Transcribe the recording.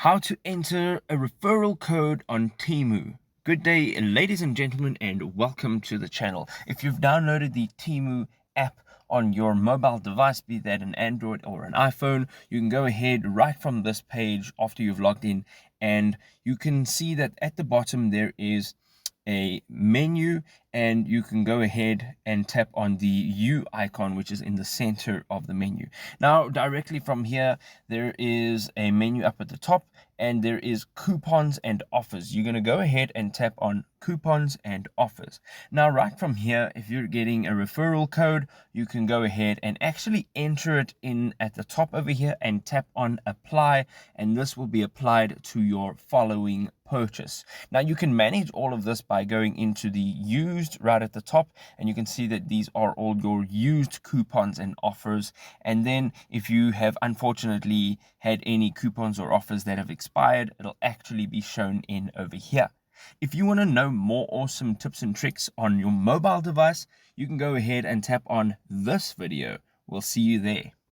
How to enter a referral code on Temu. Good day, ladies and gentlemen, and welcome to the channel. If you've downloaded the Temu app on your mobile device, be that an Android or an iPhone, you can go ahead right from this page after you've logged in, and you can see that at the bottom there is a menu, and you can go ahead and tap on the U icon, which is in the center of the menu. Now, directly from here, there is a menu up at the top, and there is coupons and offers. You're going to go ahead and tap on coupons and offers. Now, right from here, if you're getting a referral code, you can go ahead and actually enter it in at the top over here and tap on apply, and this will be applied to your following purchase. Now, you can manage all of this by going into the used right at the top, and you can see that these are all your used coupons and offers. And then if you have unfortunately had any coupons or offers that have expired, it'll actually be shown in over here. If you want to know more awesome tips and tricks on your mobile device, you can go ahead and tap on this video. We'll see you there.